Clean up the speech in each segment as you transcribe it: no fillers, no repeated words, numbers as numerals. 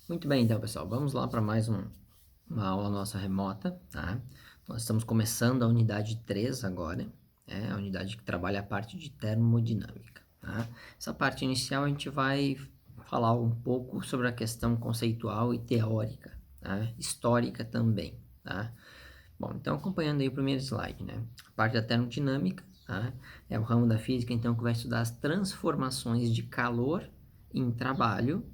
Muito bem, então, pessoal, vamos lá para mais uma aula nossa remota, tá? Nós estamos começando a unidade 3 agora, a unidade que trabalha a parte de termodinâmica, tá? Essa parte inicial a gente vai falar um pouco sobre a questão conceitual e teórica, tá? Histórica também, tá? Bom, então acompanhando aí o primeiro slide, né? A parte da termodinâmica, tá? É o ramo da física, então, que vai estudar as transformações de calor em trabalho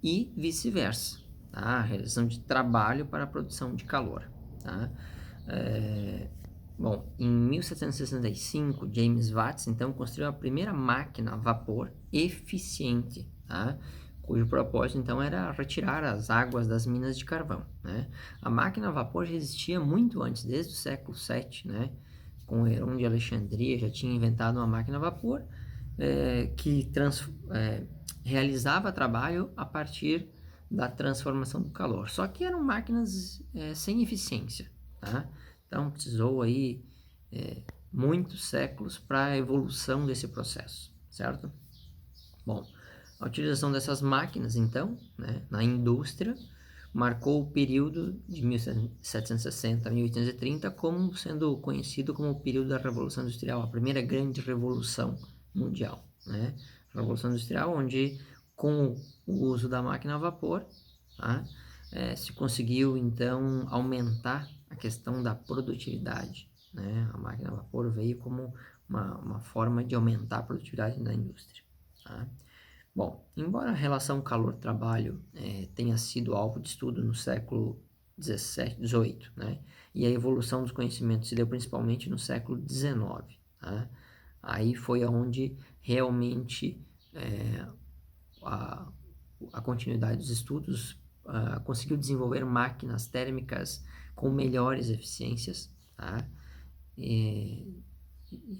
e vice-versa, tá? A realização de trabalho para a produção de calor, tá? Bom, em 1765, James Watt, então, construiu a primeira máquina a vapor eficiente, tá? Cujo propósito, então, era retirar as águas das minas de carvão, né? A máquina a vapor já existia muito antes, desde o século VII, né? Com Herón de Alexandria já tinha inventado uma máquina a vapor que realizava trabalho a partir da transformação do calor. Só que eram máquinas sem eficiência, tá? Então precisou aí muitos séculos para a evolução desse processo, certo? Bom, a utilização dessas máquinas, então, né, na indústria, marcou o período de 1760 a 1830 como sendo conhecido como o período da Revolução Industrial, a primeira grande revolução mundial, né? Revolução Industrial, onde com o uso da máquina a vapor, tá? Se conseguiu então aumentar a questão da produtividade, né? A máquina a vapor veio como uma forma de aumentar a produtividade da indústria, tá? Bom, embora a relação calor-trabalho tenha sido alvo de estudo no século XVII, XVIII, né? E a evolução dos conhecimentos se deu principalmente no século XIX, tá? Aí foi onde realmente a, a continuidade dos estudos conseguiu desenvolver máquinas térmicas com melhores eficiências, tá? E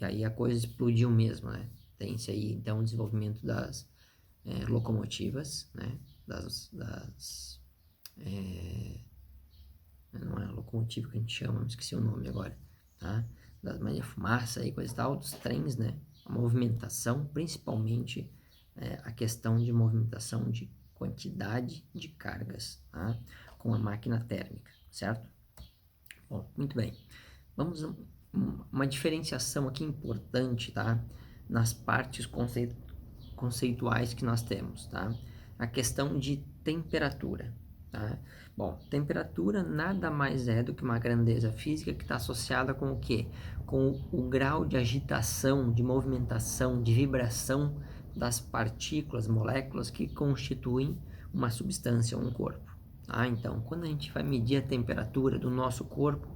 aí a coisa explodiu mesmo, né? Tem-se aí então o desenvolvimento das locomotivas, né? Não é a locomotiva que a gente chama, não esqueci o nome agora, tá? Das manhã fumaça e coisa e tal, dos trens, né? A movimentação, principalmente a questão de movimentação de quantidade de cargas, tá? Com a máquina térmica, certo? Bom, muito bem. Vamos a uma diferenciação aqui importante, tá? Nas partes conceituais que nós temos, tá? A questão de temperatura, tá? Bom, temperatura nada mais é do que uma grandeza física que está associada com o quê? Com o grau de agitação, de movimentação, de vibração das partículas, moléculas que constituem uma substância ou um corpo. Tá? Então, quando a gente vai medir a temperatura do nosso corpo,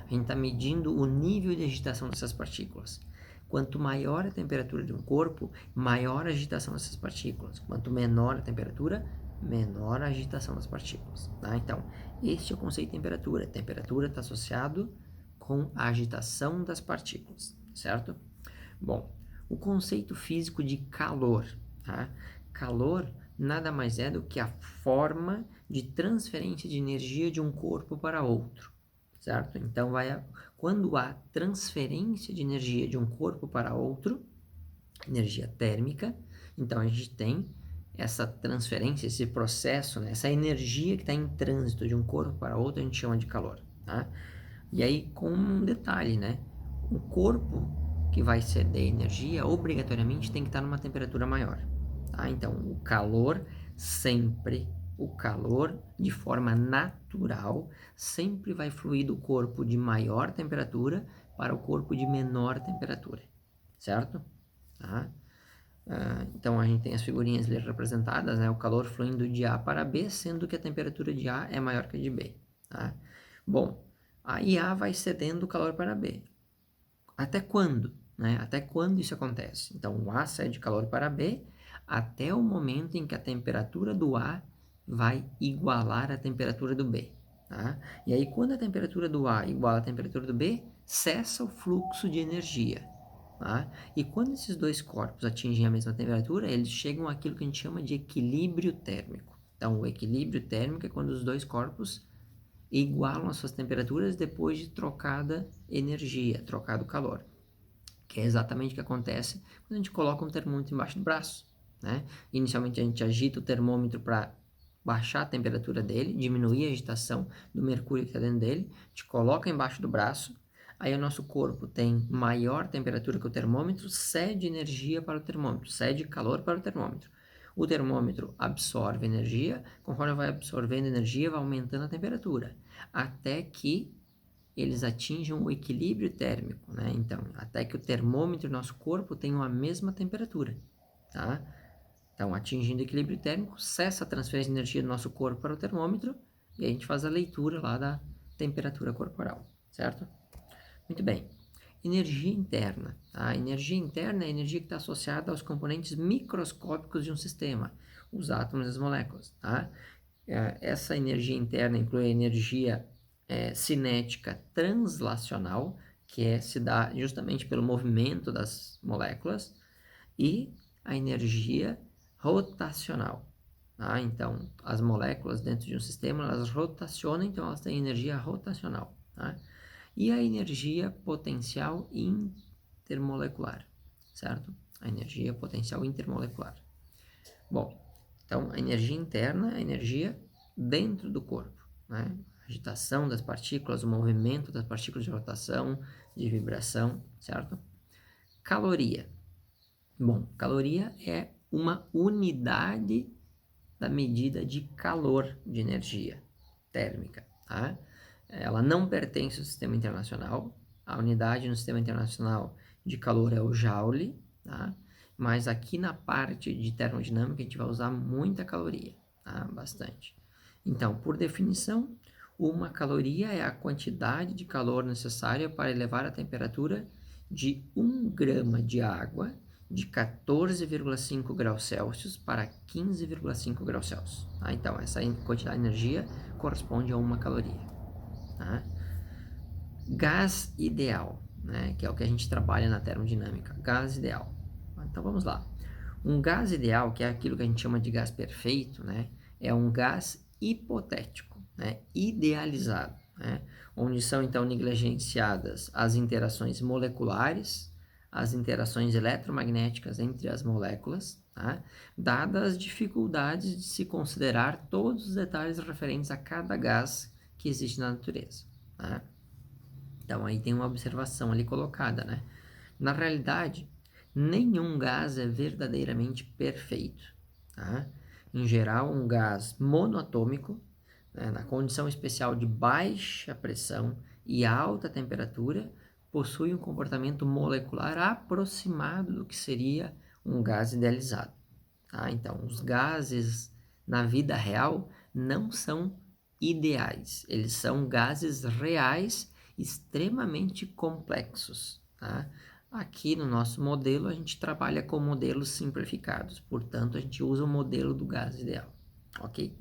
a gente está medindo o nível de agitação dessas partículas. Quanto maior a temperatura de um corpo, maior a agitação dessas partículas. Quanto menor a temperatura, menor a agitação das partículas. Tá? Então, este é o conceito de temperatura. Temperatura está associado com a agitação das partículas, certo? Bom, o conceito físico de calor. Tá? Calor nada mais é do que a forma de transferência de energia de um corpo para outro, certo? Então, quando há transferência de energia de um corpo para outro, energia térmica, então a gente tem essa transferência, esse processo, né? Essa energia que está em trânsito de um corpo para outro, a gente chama de calor, tá? E aí, com um detalhe, né? O corpo que vai ceder energia, obrigatoriamente tem que estar numa temperatura maior, tá? Então, o calor, de forma natural, sempre vai fluir do corpo de maior temperatura para o corpo de menor temperatura, certo? Tá? Então a gente tem as figurinhas ali representadas, né? O calor fluindo de A para B, sendo que a temperatura de A é maior que a de B. Tá? Bom, aí A vai cedendo o calor para B. Até quando? Né? Até quando isso acontece? Então o A cede calor para B até o momento em que a temperatura do A vai igualar a temperatura do B. Tá? E aí quando a temperatura do A iguala a temperatura do B, cessa o fluxo de energia. Tá? E quando esses dois corpos atingem a mesma temperatura, eles chegam àquilo que a gente chama de equilíbrio térmico. Então, o equilíbrio térmico é quando os dois corpos igualam as suas temperaturas depois de trocada energia, trocado calor. Que é exatamente o que acontece quando a gente coloca um termômetro embaixo do braço. Né? Inicialmente a gente agita o termômetro para baixar a temperatura dele, diminuir a agitação do mercúrio que está dentro dele, te coloca embaixo do braço, aí o nosso corpo tem maior temperatura que o termômetro, cede energia para o termômetro, cede calor para o termômetro. O termômetro absorve energia, conforme vai absorvendo energia, vai aumentando a temperatura, até que eles atinjam o equilíbrio térmico, né? Então, até que o termômetro e o nosso corpo tenham a mesma temperatura, tá? Então, atingindo o equilíbrio térmico, cessa a transferência de energia do nosso corpo para o termômetro e a gente faz a leitura lá da temperatura corporal, certo? Muito bem. Energia interna. A energia interna é a energia que está associada aos componentes microscópicos de um sistema, os átomos e as moléculas, tá? Essa energia interna inclui a energia cinética translacional, que se dá justamente pelo movimento das moléculas, e a energia rotacional. Tá? Então, as moléculas dentro de um sistema, elas rotacionam, então elas têm energia rotacional. Tá? E a energia potencial intermolecular, certo? A energia potencial intermolecular. Bom, então a energia interna é a energia dentro do corpo, né? A agitação das partículas, o movimento das partículas de rotação, de vibração, certo? Caloria. Bom, caloria é uma unidade da medida de calor de energia térmica, tá? Ela não pertence ao sistema internacional. A unidade no sistema internacional de calor é o joule, tá? Mas aqui na parte de termodinâmica a gente vai usar muita caloria, tá? Bastante. Então, por definição, uma caloria é a quantidade de calor necessária para elevar a temperatura de 1 grama de água de 14,5 graus Celsius para 15,5 graus Celsius. Tá? Então, essa quantidade de energia corresponde a uma caloria. Tá? Gás ideal, né? Que é o que a gente trabalha na termodinâmica. Gás ideal. Então, vamos lá. Um gás ideal, que é aquilo que a gente chama de gás perfeito, né? É um gás hipotético, né? Idealizado, né? Onde são, então, negligenciadas as interações moleculares, as interações eletromagnéticas entre as moléculas, tá? Dadas as dificuldades de se considerar todos os detalhes referentes a cada gás que existe na natureza, tá? Então, aí tem uma observação ali colocada, né? Na realidade, nenhum gás é verdadeiramente perfeito, tá? Em geral, um gás monoatômico, né, na condição especial de baixa pressão e alta temperatura, possui um comportamento molecular aproximado do que seria um gás idealizado. Tá? Então, os gases na vida real não são ideais, eles são gases reais extremamente complexos. Tá? Aqui no nosso modelo, a gente trabalha com modelos simplificados, portanto, a gente usa o modelo do gás ideal. Ok?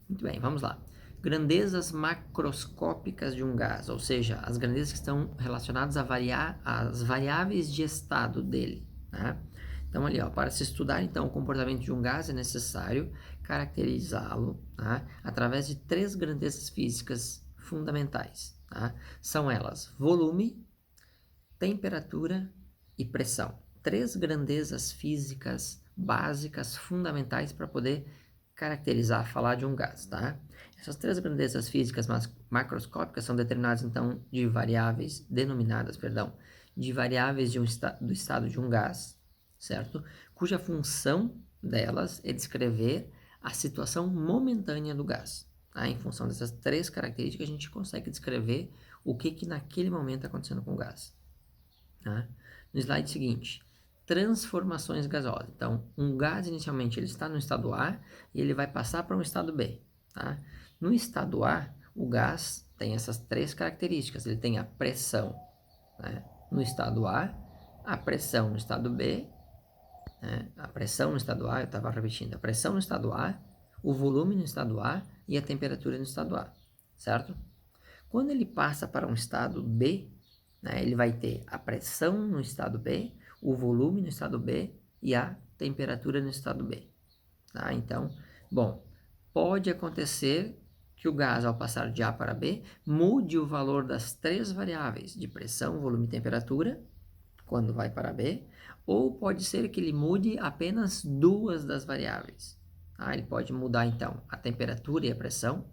Muito bem, vamos lá. Grandezas macroscópicas de um gás, ou seja, as grandezas que estão relacionadas às variáveis de estado dele. Né? Então, ali, ó, para se estudar então o comportamento de um gás, é necessário caracterizá-lo, tá? Através de 3 grandezas físicas fundamentais. Tá? São elas volume, temperatura e pressão. 3 grandezas físicas básicas fundamentais para poder caracterizar, falar de um gás, tá? Essas 3 grandezas físicas macroscópicas são determinadas, então, de variáveis do estado de um gás, certo? Cuja função delas é descrever a situação momentânea do gás. Tá? Em função dessas 3 características, a gente consegue descrever o que naquele momento está acontecendo com o gás. Tá? No slide seguinte, transformações gasosas. Então, um gás inicialmente ele está no estado A e ele vai passar para um estado B. Tá? No estado A, o gás tem essas 3 características. Ele tem a pressão, né? No estado a pressão no estado B, né? A pressão no estado A, eu estava repetindo, a pressão no estado A, o volume no estado A e a temperatura no estado A, certo? Quando ele passa para um estado B, né, ele vai ter a pressão no estado B, o volume no estado B e a temperatura no estado B. Tá? Então, bom, pode acontecer que o gás, ao passar de A para B, mude o valor das 3 variáveis de pressão, volume e temperatura, quando vai para B, ou pode ser que ele mude apenas 2 das variáveis. Tá? Ele pode mudar, então, a temperatura e a pressão,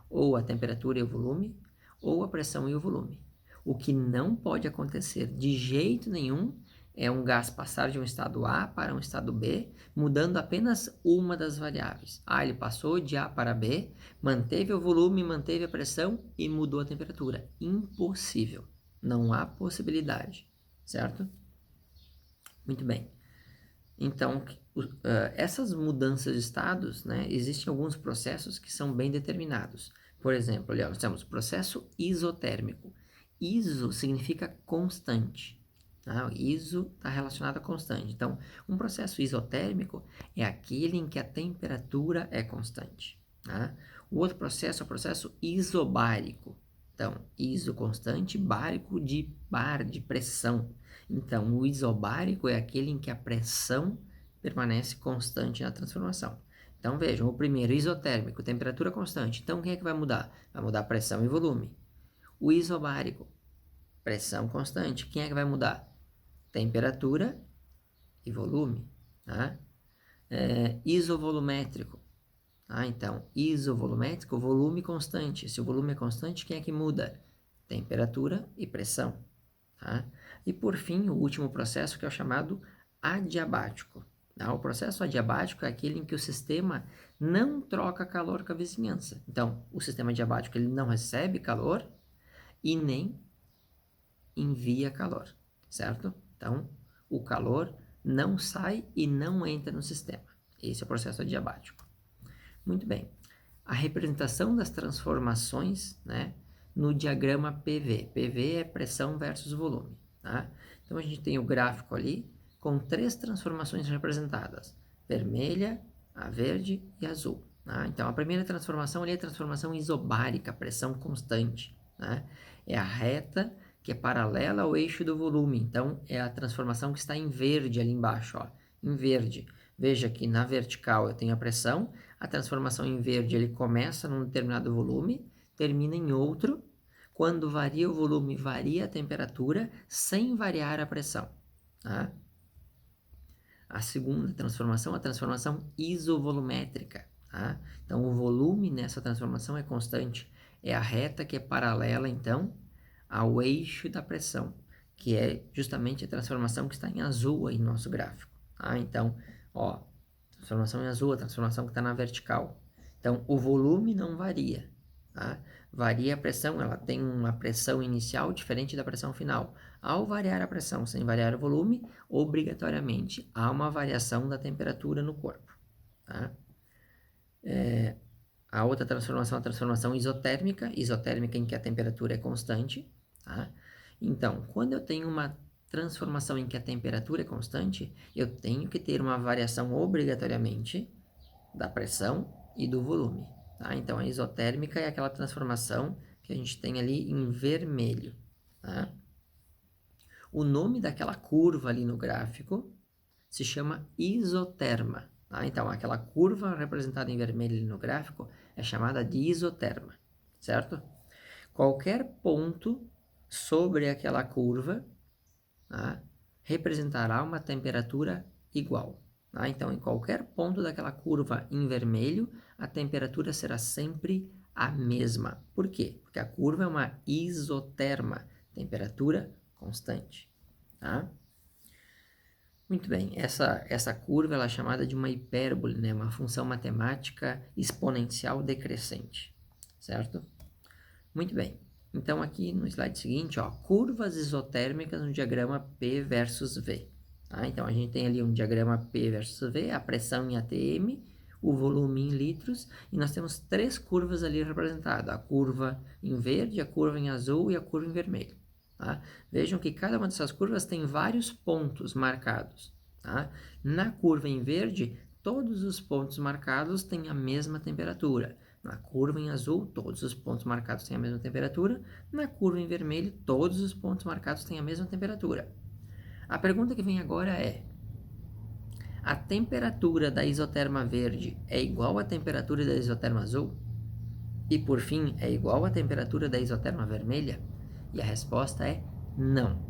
ou a temperatura e o volume, ou a pressão e o volume. O que não pode acontecer de jeito nenhum é um gás passar de um estado A para um estado B, mudando apenas uma das variáveis. Ele passou de A para B, manteve o volume, manteve a pressão e mudou a temperatura. Impossível. Não há possibilidade, certo? Muito bem. Então, essas mudanças de estados, né, existem alguns processos que são bem determinados. Por exemplo, ali, nós temos o processo isotérmico. Iso significa constante. Tá? O iso está relacionado a constante. Então, um processo isotérmico é aquele em que a temperatura é constante. Tá? O outro processo é o processo isobárico. Então, iso constante, bárico de bar, de pressão. Então, o isobárico é aquele em que a pressão permanece constante na transformação. Então, vejam, o primeiro, isotérmico, temperatura constante. Então, quem é que vai mudar? Vai mudar pressão e volume. O isobárico, pressão constante. Quem é que vai mudar? Temperatura e volume. Tá? Isovolumétrico. Então, isovolumétrico, volume constante. Se o volume é constante, quem é que muda? Temperatura e pressão. Tá? E por fim, o último processo que é o chamado adiabático. Tá? O processo adiabático é aquele em que o sistema não troca calor com a vizinhança. Então, o sistema adiabático ele não recebe calor e nem envia calor, certo? Então, o calor não sai e não entra no sistema. Esse é o processo adiabático. Muito bem. A representação das transformações, né, no diagrama PV. PV é pressão versus volume. Tá? Então, a gente tem o gráfico ali com 3 transformações representadas. Vermelha, a verde e a azul. Tá? Então, a primeira transformação ali é a transformação isobárica, pressão constante. Tá? É a reta que é paralela ao eixo do volume. Então, é a transformação que está em verde ali embaixo. Ó, em verde. Veja que na vertical eu tenho a pressão, a transformação em verde ele começa num determinado volume, termina em outro. Quando varia o volume, varia a temperatura, sem variar a pressão. Tá? A segunda transformação, a transformação isovolumétrica. Tá? Então, o volume nessa transformação é constante. É a reta que é paralela, então, ao eixo da pressão, que é justamente a transformação que está em azul aí no nosso gráfico. Tá? Então, ó, transformação em azul, a transformação que está na vertical. Então, o volume não varia. Tá? Varia a pressão, ela tem uma pressão inicial diferente da pressão final. Ao variar a pressão sem variar o volume, obrigatoriamente há uma variação da temperatura no corpo. Tá? A outra transformação é a transformação isotérmica, isotérmica em que a temperatura é constante. Tá? Então, quando eu tenho uma transformação em que a temperatura é constante, eu tenho que ter uma variação obrigatoriamente da pressão e do volume. Tá? Então, a isotérmica é aquela transformação que a gente tem ali em vermelho. Tá? O nome daquela curva ali no gráfico se chama isoterma. Tá? Então, aquela curva representada em vermelho ali no gráfico é chamada de isoterma, certo? Qualquer ponto sobre aquela curva, tá, representará uma temperatura igual. Tá? Então, em qualquer ponto daquela curva em vermelho, a temperatura será sempre a mesma. Por quê? Porque a curva é uma isoterma, temperatura constante. Tá? Muito bem, essa curva ela é chamada de uma hipérbole, né? Uma função matemática exponencial decrescente, certo? Muito bem, então aqui no slide seguinte, ó, curvas isotérmicas no diagrama P versus V. Tá? Então a gente tem ali um diagrama P versus V, a pressão em ATM, o volume em litros, e nós temos 3 curvas ali representadas, a curva em verde, a curva em azul e a curva em vermelho. Tá? Vejam que cada uma dessas curvas tem vários pontos marcados. Tá? Na curva em verde, todos os pontos marcados têm a mesma temperatura. Na curva em azul, todos os pontos marcados têm a mesma temperatura. Na curva em vermelho, todos os pontos marcados têm a mesma temperatura. A pergunta que vem agora é: a temperatura da isoterma verde é igual à temperatura da isoterma azul? E por fim, é igual à temperatura da isoterma vermelha? E a resposta é não.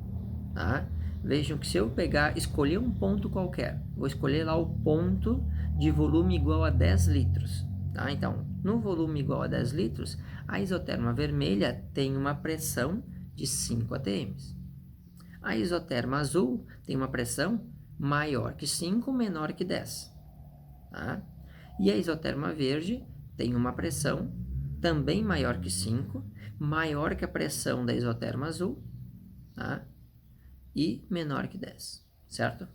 Tá? Vejam que se eu escolher um ponto qualquer, vou escolher lá o ponto de volume igual a 10 litros. Tá? Então, no volume igual a 10 litros, a isoterma vermelha tem uma pressão de 5 atm. A isoterma azul tem uma pressão maior que 5, menor que 10. Tá? E a isoterma verde tem uma pressão também maior que 5, maior que a pressão da isoterma azul, tá? E menor que 10, certo?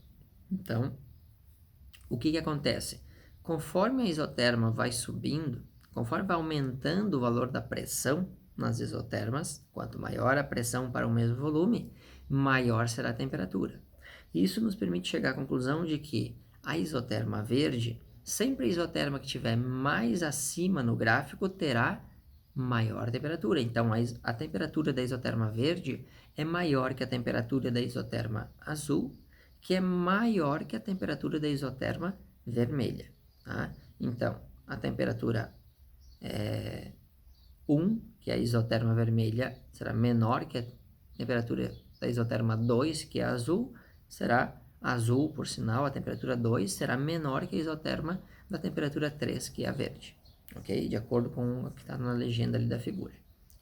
Então, o que acontece? Conforme a isoterma vai subindo, conforme vai aumentando o valor da pressão nas isotermas, quanto maior a pressão para o mesmo volume, maior será a temperatura. Isso nos permite chegar à conclusão de que a isoterma verde, sempre a isoterma que estiver mais acima no gráfico, terá maior temperatura. Então, a temperatura da isoterma verde é maior que a temperatura da isoterma azul, que é maior que a temperatura da isoterma vermelha. Tá? Então, a temperatura 1, que é a isoterma vermelha, será menor que a temperatura da isoterma 2, que é azul, será azul, por sinal, a temperatura 2 será menor que a isoterma da temperatura 3, que é a verde. Ok? De acordo com o que está na legenda ali da figura.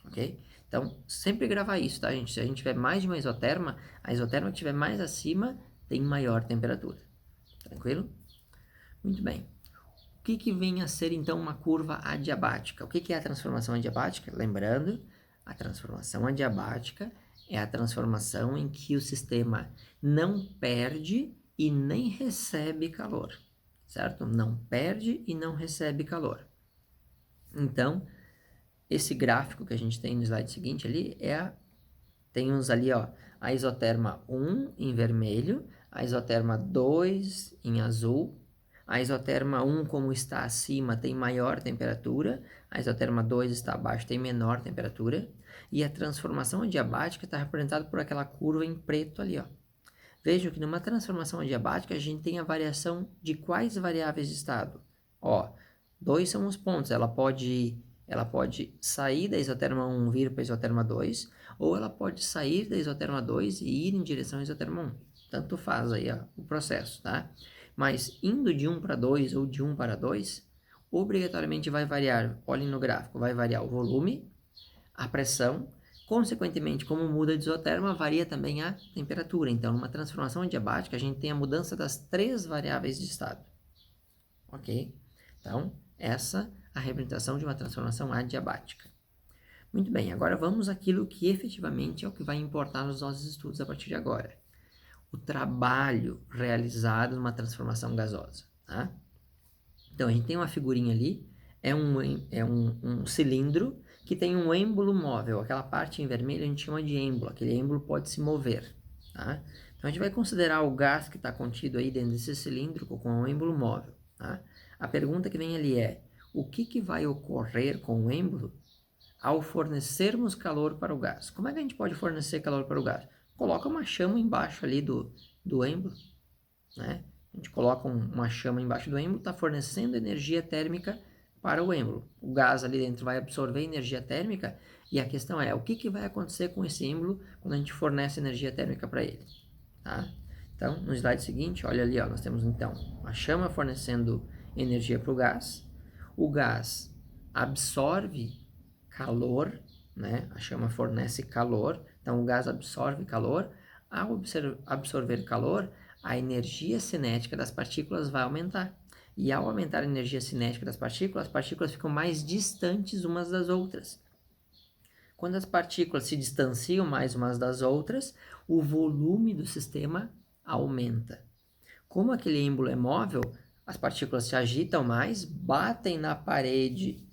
Ok? Então, sempre gravar isso, tá, gente? Se a gente tiver mais de uma isoterma, a isoterma que estiver mais acima tem maior temperatura. Tranquilo? Muito bem. O que vem a ser, então, uma curva adiabática? O que é a transformação adiabática? Lembrando, a transformação adiabática é a transformação em que o sistema não perde e nem recebe calor, certo? Não perde e não recebe calor. Então, esse gráfico que a gente tem no slide seguinte ali tem uns ali, ó, a isoterma 1 em vermelho, a isoterma 2 em azul, a isoterma 1, como está acima, tem maior temperatura, a isoterma 2 está abaixo, tem menor temperatura, e a transformação adiabática está representada por aquela curva em preto ali, ó. Vejam que numa transformação adiabática a gente tem a variação de quais variáveis de estado? Ó, 2 são os pontos, ela pode sair da isoterma 1 e vir para a isoterma 2, ou ela pode sair da isoterma 2 e ir em direção à isoterma 1. Tanto faz aí ó, o processo, tá? Mas indo de 1 para 2 ou de 1 para 2, obrigatoriamente vai variar, olhem no gráfico, vai variar o volume, a pressão, consequentemente, como muda de isoterma, varia também a temperatura. Então, numa transformação adiabática, a gente tem a mudança das 3 variáveis de estado. Ok? Então, essa é a representação de uma transformação adiabática. Muito bem, agora vamos àquilo que efetivamente é o que vai importar nos nossos estudos a partir de agora. O trabalho realizado numa transformação gasosa. Tá? Então, a gente tem uma figurinha ali, é um cilindro que tem um êmbolo móvel. Aquela parte em vermelho a gente chama de êmbolo, aquele êmbolo pode se mover. Tá? Então, a gente vai considerar o gás que está contido aí dentro desse cilindro com o êmbolo móvel. Tá? A pergunta que vem ali é, o que vai ocorrer com o êmbolo ao fornecermos calor para o gás? Como é que a gente pode fornecer calor para o gás? Coloca uma chama embaixo ali do êmbolo, né? A gente coloca uma chama embaixo do êmbolo, está fornecendo energia térmica para o êmbolo. O gás ali dentro vai absorver energia térmica e a questão é, o que vai acontecer com esse êmbolo quando a gente fornece energia térmica para ele? Tá? Então, no slide seguinte, olha ali, ó, nós temos então a chama fornecendo energia para o gás absorve calor, né? A chama fornece calor, então o gás absorve calor. Ao absorver calor, a energia cinética das partículas vai aumentar. E ao aumentar a energia cinética das partículas, as partículas ficam mais distantes umas das outras. Quando as partículas se distanciam mais umas das outras, o volume do sistema aumenta. Como aquele êmbolo é móvel, as partículas se agitam mais, batem na parede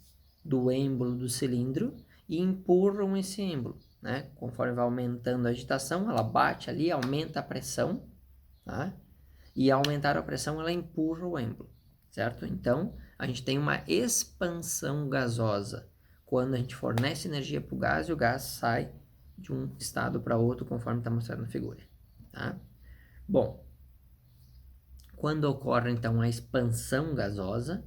do êmbolo do cilindro e empurram esse êmbolo. Né? Conforme vai aumentando a agitação, ela bate ali, aumenta a pressão, tá? E ao aumentar a pressão, ela empurra o êmbolo, certo? Então, a gente tem uma expansão gasosa quando a gente fornece energia para o gás e o gás sai de um estado para outro, conforme está mostrado na figura. Tá? Bom, quando ocorre então a expansão gasosa,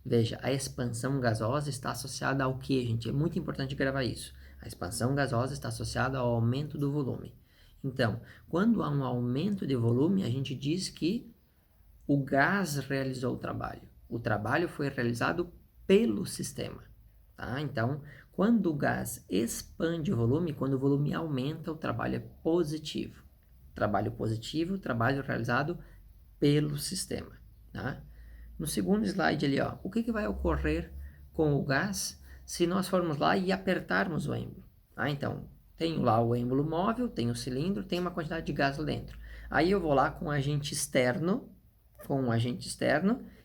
veja, a expansão gasosa está associada ao que, gente? É muito importante gravar isso. A expansão gasosa está associada ao aumento do volume. Então, quando há um aumento de volume, a gente diz que o gás realizou o trabalho. O trabalho foi realizado pelo sistema. Tá? Então, quando o gás expande o volume, quando o volume aumenta, o trabalho é positivo. Trabalho positivo, trabalho realizado pelo sistema. Tá? No segundo slide ali, ó, o que vai ocorrer com o gás se nós formos lá e apertarmos o êmbolo? Então, tenho lá o êmbolo móvel, tenho o cilindro, tem uma quantidade de gás lá dentro. Aí eu vou lá com um agente externo,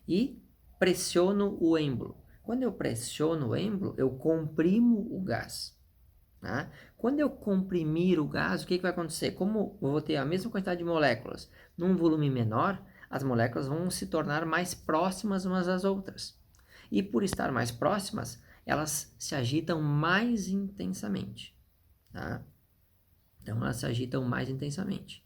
e pressiono o êmbolo. Quando eu pressiono o êmbolo, eu comprimo o gás. Tá? Quando eu comprimir o gás, o que vai acontecer? Como eu vou ter a mesma quantidade de moléculas num volume menor, as moléculas vão se tornar mais próximas umas às outras. E por estar mais próximas, elas se agitam mais intensamente. Tá? Então, elas se agitam mais intensamente.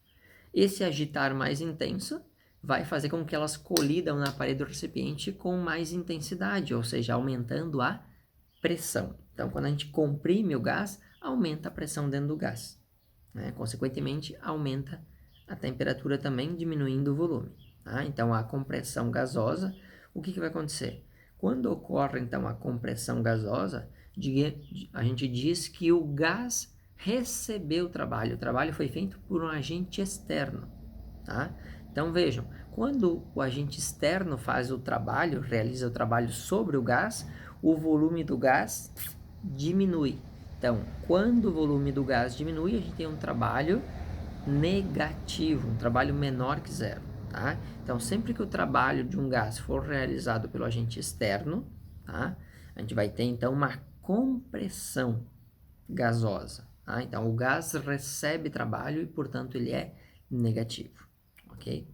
Esse agitar mais intenso vai fazer com que elas colidam na parede do recipiente com mais intensidade, ou seja, aumentando a pressão. Então, quando a gente comprime o gás, aumenta a pressão dentro do gás. Né? Consequentemente, aumenta a temperatura também, diminuindo o volume. Tá? Então, a compressão gasosa, o que vai acontecer? Quando ocorre, então, a compressão gasosa, a gente diz que o gás recebeu o trabalho foi feito por um agente externo. Tá? Então, vejam, quando o agente externo faz o trabalho, realiza o trabalho sobre o gás, o volume do gás diminui. Então, quando o volume do gás diminui, a gente tem um trabalho negativo, um trabalho menor que zero. Tá? Então, sempre que o trabalho de um gás for realizado pelo agente externo, tá? A gente vai ter então uma compressão gasosa. Tá? Então, o gás recebe trabalho e, portanto, ele é negativo. Ok?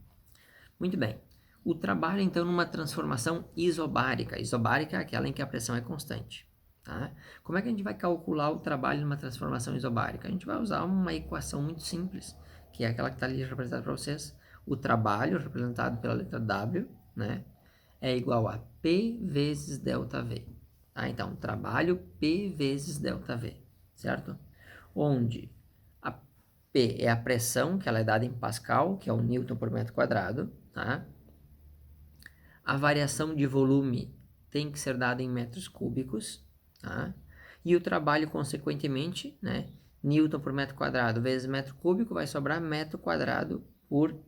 Muito bem. O trabalho, então, numa transformação isobárica. Isobárica é aquela em que a pressão é constante. Tá? Como é que a gente vai calcular o trabalho numa transformação isobárica? A gente vai usar uma equação muito simples, que é aquela que está ali representada para vocês. O trabalho, representado pela letra W, né, é igual a P vezes ΔV. Tá? Então, trabalho P vezes ΔV, certo? Onde a P é a pressão, que ela é dada em Pascal, que é o Newton por metro quadrado, tá? A variação de volume tem que ser dada em metros cúbicos, tá? E o trabalho, consequentemente, né? Newton por metro quadrado vezes metro cúbico vai sobrar metro quadrado por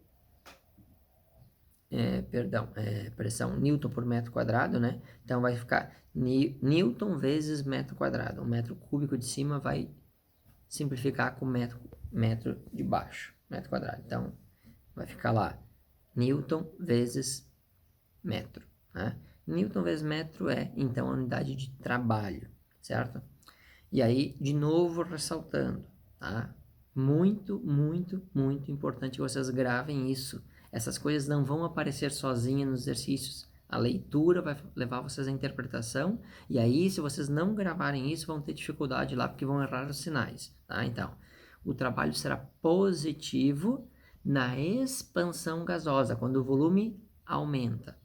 pressão Newton por metro quadrado, né? Então vai ficar Newton vezes metro quadrado. O metro cúbico de cima vai simplificar com metro de baixo, metro quadrado. Então vai ficar lá Newton vezes metro. Né? Newton vezes metro é então a unidade de trabalho, certo? E aí, de novo, ressaltando, tá? Muito, muito, muito importante que vocês gravem isso. Essas coisas não vão aparecer sozinhas nos exercícios. A leitura vai levar vocês à interpretação, e aí, se vocês não gravarem isso, vão ter dificuldade lá, porque vão errar os sinais, tá? Então, o trabalho será positivo na expansão gasosa, quando o volume aumenta.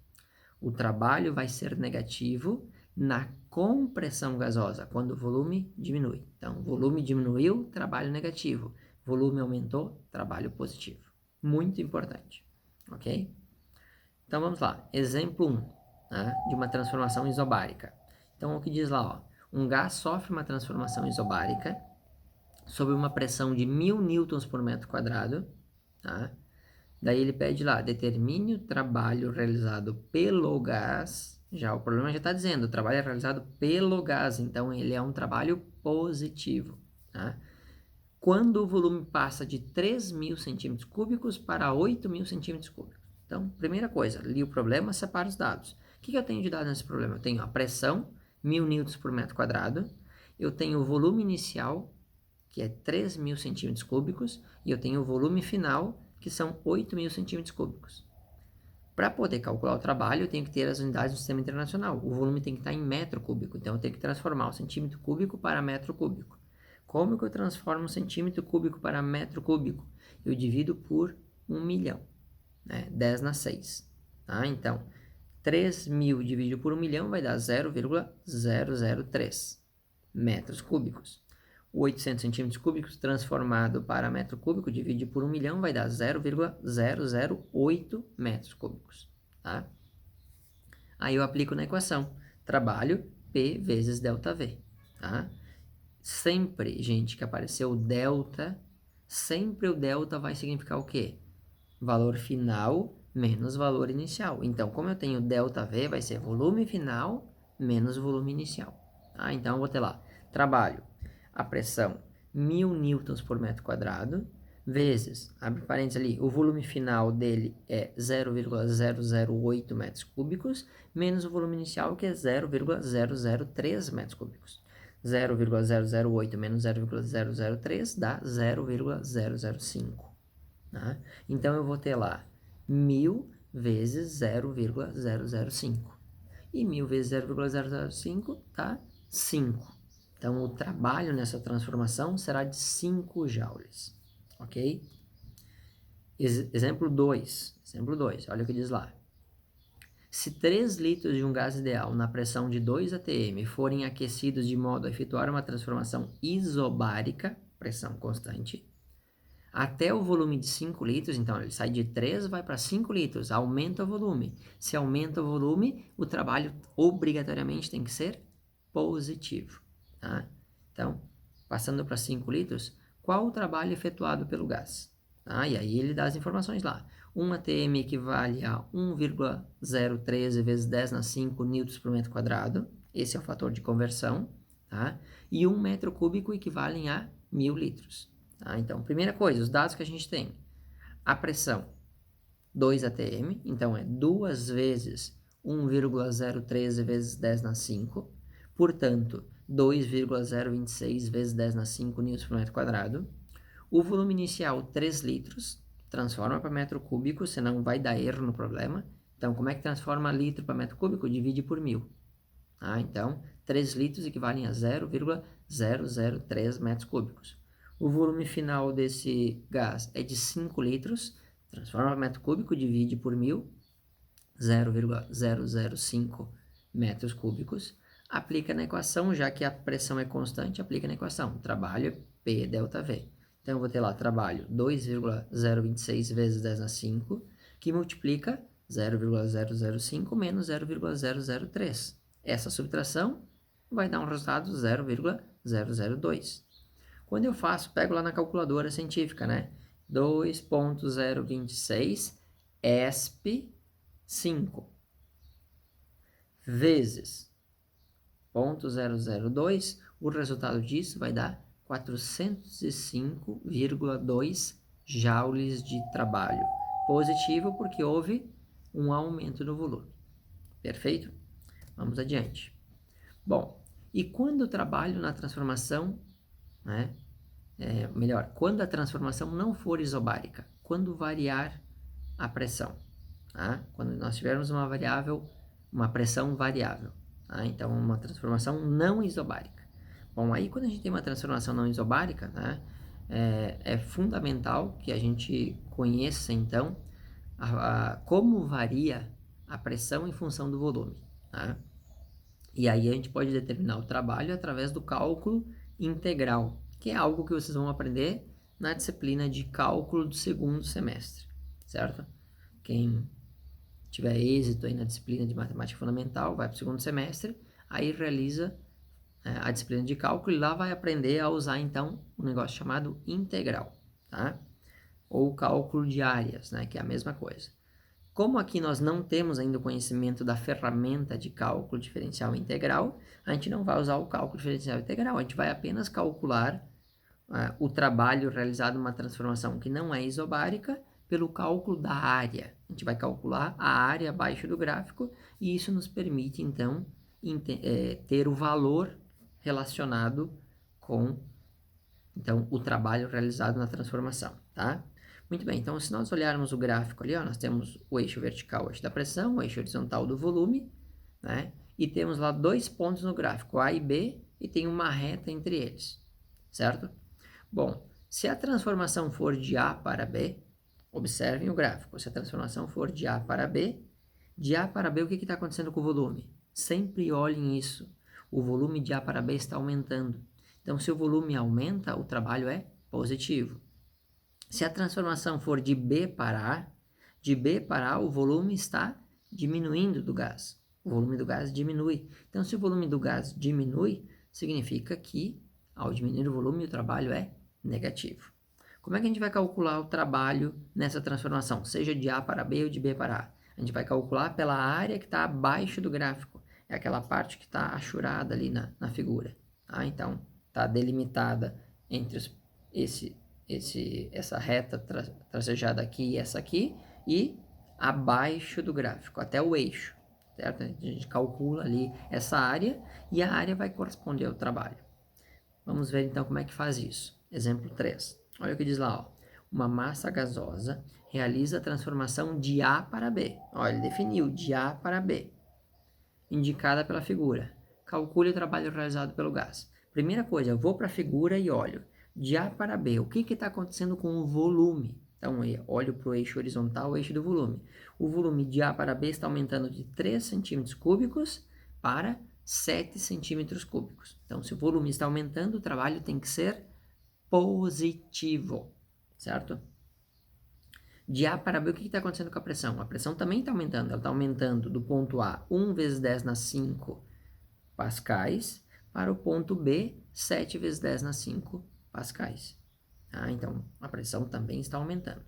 O trabalho vai ser negativo na compressão gasosa, quando o volume diminui. Então, volume diminuiu, trabalho negativo. Volume aumentou, trabalho positivo. Muito importante, ok? Então, vamos lá. Exemplo 1, né, de uma transformação isobárica. Então, o que diz lá? Ó, um gás sofre uma transformação isobárica sob uma pressão de 1000 newtons por metro quadrado, tá? Daí ele pede lá, determine o trabalho realizado pelo gás. Já o problema já está dizendo, o trabalho é realizado pelo gás, então ele é um trabalho positivo. Tá? Quando o volume passa de 3.000 centímetros cúbicos para 8.000 centímetros cúbicos. Então, primeira coisa, li o problema, separa os dados. O que eu tenho de dado nesse problema? Eu tenho a pressão, 1000 newtons por metro quadrado. Eu tenho o volume inicial, que é 3.000 centímetros cúbicos. E eu tenho o volume final, que são 8.000 centímetros cúbicos. Para poder calcular o trabalho, eu tenho que ter as unidades do sistema internacional. O volume tem que estar em metro cúbico, então eu tenho que transformar o centímetro cúbico para metro cúbico. Como que eu transformo um centímetro cúbico para metro cúbico? Eu divido por 1 milhão, né? 10 na 6. Tá? Então, 3.000 dividido por 1 milhão vai dar 0,003 metros cúbicos. O 800 centímetros cúbicos transformado para metro cúbico, divide por 1 milhão, vai dar 0,008 metros cúbicos, tá? Aí eu aplico na equação, trabalho P vezes ΔV, tá? Sempre, gente, que aparecer o delta, sempre o delta vai significar o quê? Valor final menos valor inicial. Então, como eu tenho ΔV, vai ser volume final menos volume inicial. Tá? Então, eu vou ter lá, trabalho, a pressão 1.000 newtons por metro quadrado, vezes, abre parênteses ali, o volume final dele é 0,008 metros cúbicos, menos o volume inicial, que é 0,003 metros cúbicos. 0,008 menos 0,003 dá 0,005. Tá? Então, eu vou ter lá 1.000 vezes 0,005. E 1.000 vezes 0,005 tá 5. Então, o trabalho nessa transformação será de 5 joules. Ok? Exemplo 2. Exemplo 2. Olha o que diz lá. Se 3 litros de um gás ideal na pressão de 2 atm forem aquecidos de modo a efetuar uma transformação isobárica, pressão constante, até o volume de 5 litros, então ele sai de 3, vai para 5 litros, aumenta o volume. Se aumenta o volume, o trabalho obrigatoriamente tem que ser positivo. Tá? Então, passando para 5 litros, qual o trabalho efetuado pelo gás? Tá? E aí ele dá as informações lá. 1 atm equivale a 1,013 vezes 10 na 5 newtons por metro quadrado. Esse é o fator de conversão. Tá? E 1 metro cúbico equivale a 1.000 litros. Tá? Então, primeira coisa, os dados que a gente tem. A pressão, 2 atm, então é 2 vezes 1,013 vezes 10 na 5. Portanto, 2,026 vezes 10 na 5 newtons por metro quadrado. O volume inicial, 3 litros. Transforma para metro cúbico, senão vai dar erro no problema. Então, como é que transforma litro para metro cúbico? Divide por 1.000. Tá? Então, 3 litros equivalem a 0,003 metros cúbicos. O volume final desse gás é de 5 litros. Transforma para metro cúbico, divide por 1.000. 0,005 metros cúbicos. Aplica na equação, já que a pressão é constante, aplica na equação. Trabalho P ΔV. Então, eu vou ter lá trabalho 2,026 vezes 10 na 5, que multiplica 0,005 menos 0,003. Essa subtração vai dar um resultado 0,002. Quando eu faço, pego lá na calculadora científica, né? 2,026 ESP5 vezes 0,002, o resultado disso vai dar 405,2 joules de trabalho. Positivo porque houve um aumento no volume. Perfeito? Vamos adiante. Bom, e quando o trabalho na transformação, né? Melhor, quando a transformação não for isobárica, quando variar a pressão, tá? Quando nós tivermos uma variável, uma pressão variável, tá? Então uma transformação não isobárica. Bom, aí quando a gente tem uma transformação não isobárica, né, é fundamental que a gente conheça então como varia a pressão em função do volume, tá? E aí a gente pode determinar o trabalho através do cálculo integral, que é algo que vocês vão aprender na disciplina de cálculo do segundo semestre, certo? Quem tiver êxito aí na disciplina de matemática fundamental, vai para o segundo semestre, aí realiza a disciplina de cálculo e lá vai aprender a usar então um negócio chamado integral, tá? Ou cálculo de áreas, né? Que é a mesma coisa. Como aqui nós não temos ainda o conhecimento da ferramenta de cálculo diferencial integral, a gente não vai usar o cálculo diferencial integral, a gente vai apenas calcular o trabalho realizado numa transformação que não é isobárica pelo cálculo da área. A gente vai calcular a área abaixo do gráfico e isso nos permite, então, ter o valor relacionado com então, o trabalho realizado na transformação, tá? Muito bem, então se nós olharmos o gráfico ali, ó, nós temos o eixo vertical, o eixo da pressão, o eixo horizontal do volume, né? E temos lá dois pontos no gráfico, A e B, e tem uma reta entre eles, certo? Bom, se a transformação for de A para B, observem o gráfico, se a transformação for de A para B, o que está acontecendo com o volume? Sempre olhem isso, o volume de A para B está aumentando. Então, se o volume aumenta, o trabalho é positivo. Se a transformação for de B para A, o volume está diminuindo do gás. O volume do gás diminui. Então, se o volume do gás diminui, significa que, ao diminuir o volume, o trabalho é negativo. Como é que a gente vai calcular o trabalho nessa transformação, seja de A para B ou de B para A? A gente vai calcular pela área que está abaixo do gráfico. É aquela parte que está achurada ali na figura. Tá? Então, está delimitada entre essa reta tracejada aqui e essa aqui, e abaixo do gráfico, até o eixo. Certo? A gente calcula ali essa área e a área vai corresponder ao trabalho. Vamos ver então como é que faz isso. Exemplo 3. Olha o que diz lá, ó. Uma massa gasosa realiza a transformação de A para B. Olha, ele definiu de A para B, indicada pela figura. Calcule o trabalho realizado pelo gás. Primeira coisa, eu vou para a figura e olho. De A para B, o que está acontecendo com o volume? Então, eu olho para o eixo horizontal, o eixo do volume. O volume de A para B está aumentando de 3 centímetros cúbicos para 7 centímetros cúbicos. Então, se o volume está aumentando, o trabalho tem que ser positivo, certo? De A para B, o que está acontecendo com a pressão? A pressão também está aumentando. Ela está aumentando do ponto A, 1 vezes 10 na 5 pascais, para o ponto B, 7 vezes 10 na 5 pascais. Então, a pressão também está aumentando.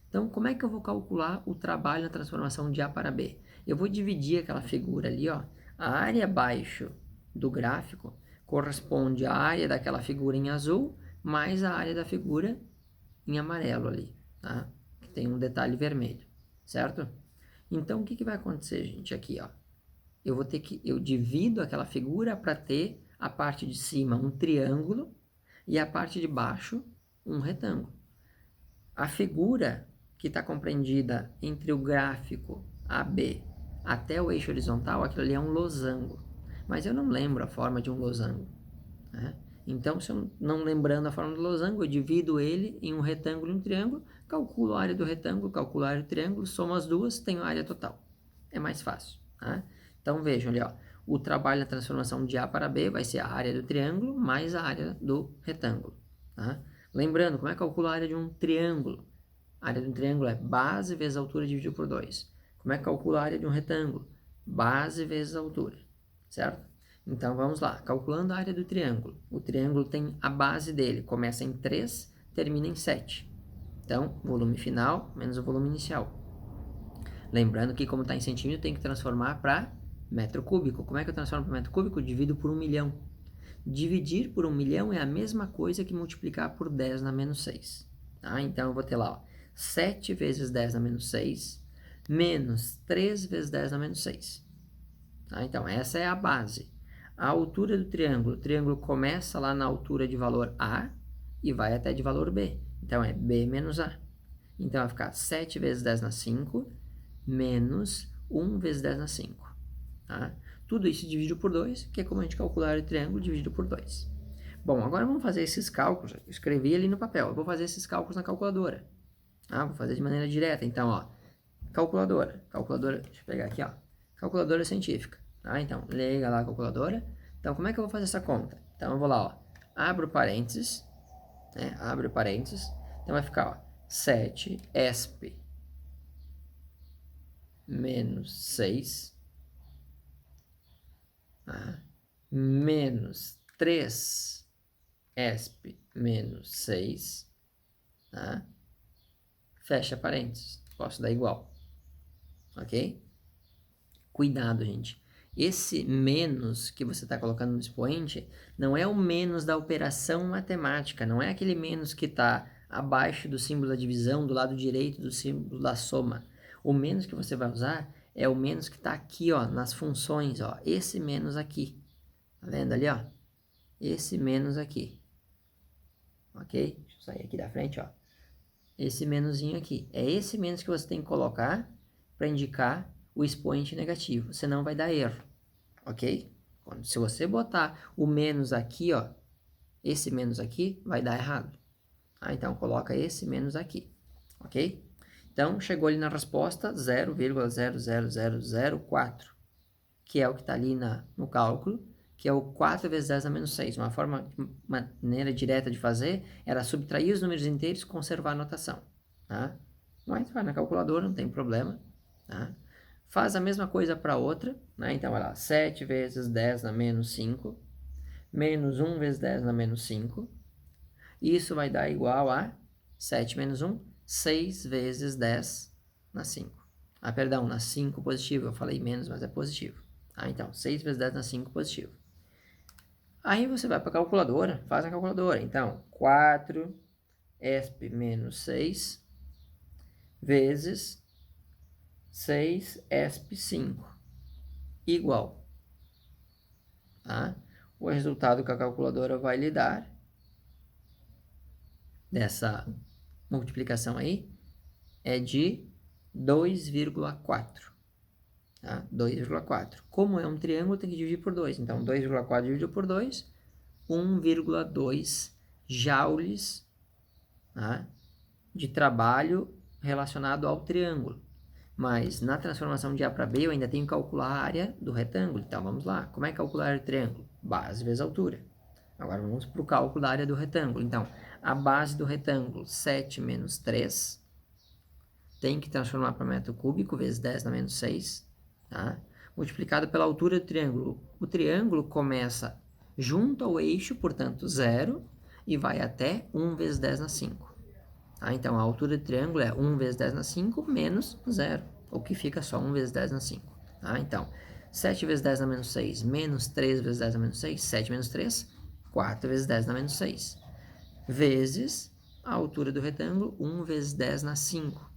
Então, como é que eu vou calcular o trabalho na transformação de A para B? Eu vou dividir aquela figura ali, ó. A área abaixo do gráfico corresponde à área daquela figura em azul, mais a área da figura em amarelo ali, tá? Que tem um detalhe vermelho, certo? Então, o que vai acontecer, gente, aqui, ó? Eu divido aquela figura para ter a parte de cima um triângulo e a parte de baixo um retângulo. A figura que está compreendida entre o gráfico AB até o eixo horizontal, aquilo ali é um losango. Mas eu não lembro a forma de um losango, né? Então, se eu não lembrando a forma do losango, eu divido ele em um retângulo e um triângulo, calculo a área do retângulo, calculo a área do triângulo, somo as duas, tenho a área total. É mais fácil, tá? Então, vejam ali, ó, o trabalho na transformação de A para B vai ser a área do triângulo mais a área do retângulo, tá? Lembrando, como é que calcula a área de um triângulo? A área de um triângulo é base vezes a altura dividido por 2. Como é que calcula a área de um retângulo? Base vezes a altura, certo? Então, vamos lá. Calculando a área do triângulo. O triângulo tem a base dele. Começa em 3, termina em 7. Então, volume final menos o volume inicial. Lembrando que, como está em centímetro, tem que transformar para metro cúbico. Como é que eu transformo para metro cúbico? Eu divido por 1 milhão. Dividir por 1 milhão é a mesma coisa que multiplicar por 10 na menos 6. Tá? Então, eu vou ter lá, ó, 7 vezes 10 na menos 6, menos 3 vezes 10 na menos 6. Tá? Então, essa é a base. A altura do triângulo. O triângulo começa lá na altura de valor A e vai até de valor B. Então, é B menos A. Então, vai ficar 7 vezes 10 na 5, menos 1 vezes 10 na 5. Tá? Tudo isso dividido por 2, que é como a gente calcular o triângulo dividido por 2. Bom, agora vamos fazer esses cálculos. Eu escrevi ali no papel. Eu vou fazer esses cálculos na calculadora. Vou fazer de maneira direta. Então, ó, calculadora, deixa eu pegar aqui, ó, calculadora científica. Então, liga lá a calculadora. Então, como é que eu vou fazer essa conta? Então, eu vou lá, ó, abro parênteses, né, abro parênteses. Então, vai ficar, ó, 7 ESP menos 6, tá? Menos 3 ESP menos 6, tá? Fecha parênteses. Posso dar igual. Ok? Cuidado, gente. Esse menos que você está colocando no expoente não é o menos da operação matemática, não é aquele menos que está abaixo do símbolo da divisão, do lado direito do símbolo da soma. O menos que você vai usar é o menos que está aqui, ó, nas funções, ó, esse menos aqui. Tá vendo ali, ó? Esse menos aqui. Ok? Deixa eu sair aqui da frente, ó. Esse menuzinho aqui. É esse menos que você tem que colocar para indicar o expoente negativo, senão vai dar erro, ok? Se você botar o menos aqui, ó, esse menos aqui, vai dar errado. Então, coloca esse menos aqui, ok? Então, chegou ali na resposta 0,00004, que é o que está ali no cálculo, que é o 4 vezes 10 a menos 6. Uma maneira direta de fazer era subtrair os números inteiros e conservar a notação, tá? Mas vai na calculadora, não tem problema, tá? Faz a mesma coisa para outra, né? Então, vai lá, 7 vezes 10 na menos 5, menos 1 vezes 10 na menos 5. Isso vai dar igual a 7 menos 1, 6 vezes 10 na 5. Ah, perdão, na 5 positivo, eu falei menos, mas é positivo. Ah, então, 6 vezes 10 na 5 positivo. Aí você vai para a calculadora, faz a calculadora. Então, 4 ESP menos 6 vezes 6 ESP 5 igual. Tá? O resultado que a calculadora vai lhe dar dessa multiplicação aí é de 2,4. Tá? 2,4. Como é um triângulo, tem que dividir por 2. Então, 2,4 dividido por 2, 1,2 joules, tá? De trabalho relacionado ao triângulo. Mas na transformação de A para B, eu ainda tenho que calcular a área do retângulo. Então, vamos lá. Como é que calcular a área do triângulo? Base vezes altura. Agora, vamos para o cálculo da área do retângulo. Então, a base do retângulo, 7 menos 3, tem que transformar para metro cúbico, vezes 10 na menos 6, tá? Multiplicado pela altura do triângulo. O triângulo começa junto ao eixo, portanto, 0, e vai até 1 vezes 10 na 5. Tá? Então, a altura do triângulo é 1 vezes 10 na 5 menos 0, o que fica só 1 vezes 10 na 5. Tá? Então, 7 vezes 10 na menos 6 menos 3 vezes 10 na menos 6, 7 menos 3, 4 vezes 10 na menos 6, vezes a altura do retângulo, 1 vezes 10 na 5.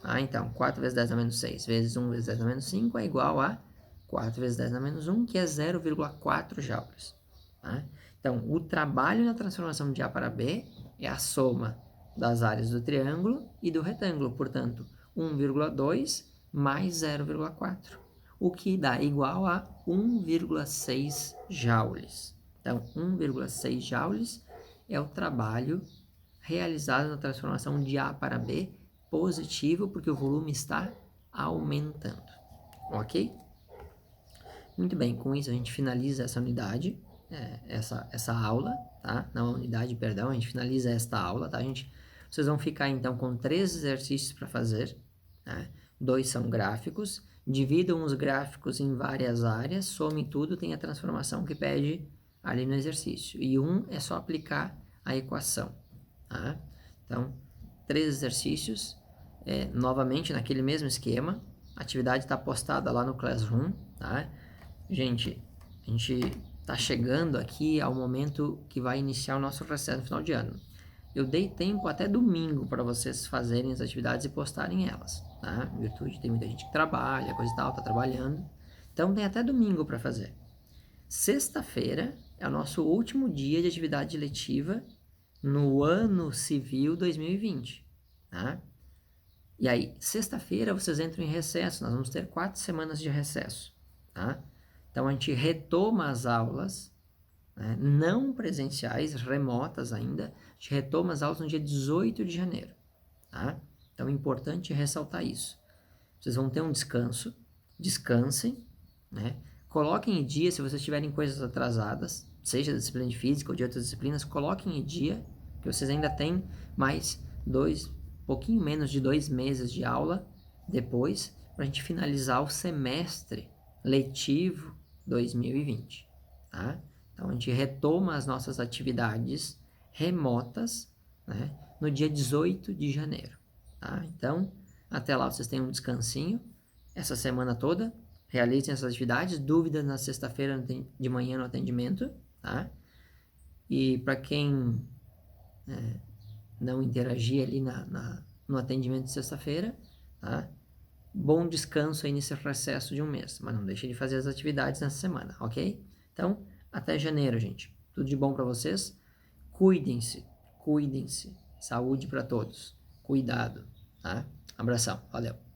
Ah, então, 4 vezes 10 na menos 6 vezes 1 vezes 10 na menos 5 é igual a 4 vezes 10 na menos 1, que é 0,4 joules. Tá? Então, o trabalho na transformação de A para B é a soma das áreas do triângulo e do retângulo, portanto, 1,2 mais 0,4, o que dá igual a 1,6 joules. Então, 1,6 joules é o trabalho realizado na transformação de A para B positivo, porque o volume está aumentando, ok? Muito bem, com isso a gente finaliza essa unidade, essa aula, tá? Não, unidade, perdão, a gente finaliza esta aula, tá, gente? Vocês vão ficar, então, com 3 exercícios para fazer, né? 2 são gráficos, dividam os gráficos em várias áreas, some tudo, tem a transformação que pede ali no exercício. E é só aplicar a equação, tá? Então, 3 exercícios, novamente naquele mesmo esquema, a atividade está postada lá no Classroom, tá? Gente, a gente está chegando aqui ao momento que vai iniciar o nosso recesso no final de ano. Eu dei tempo até domingo para vocês fazerem as atividades e postarem elas, tá? Em virtude, tem muita gente que trabalha, coisa e tal, tá trabalhando. Então, tem até domingo para fazer. Sexta-feira é o nosso último dia de atividade letiva no ano civil 2020, tá? E aí, sexta-feira vocês entram em recesso, nós vamos ter 4 semanas de recesso, tá? Então, a gente retoma as aulas, né, não presenciais, remotas ainda, a gente retoma as aulas no dia 18 de janeiro, tá? Então, é importante ressaltar isso. Vocês vão ter um descanso, descansem, né? Coloquem em dia, se vocês tiverem coisas atrasadas, seja da disciplina de física ou de outras disciplinas, coloquem em dia, que vocês ainda têm mais pouquinho menos de 2 meses de aula depois, para a gente finalizar o semestre letivo 2020, tá? Então, a gente retoma as nossas atividades remotas, né, no dia 18 de janeiro, tá? Então, até lá vocês têm um descansinho essa semana toda, realizem essas atividades, dúvidas na sexta-feira de manhã no atendimento, tá? E para quem não interagir ali no atendimento de sexta-feira, tá? Bom descanso aí nesse recesso de um mês, mas não deixe de fazer as atividades nessa semana, ok? Então, até janeiro, gente. Tudo de bom para vocês. Cuidem-se, cuidem-se. Saúde para todos. Cuidado, tá? Abração, valeu.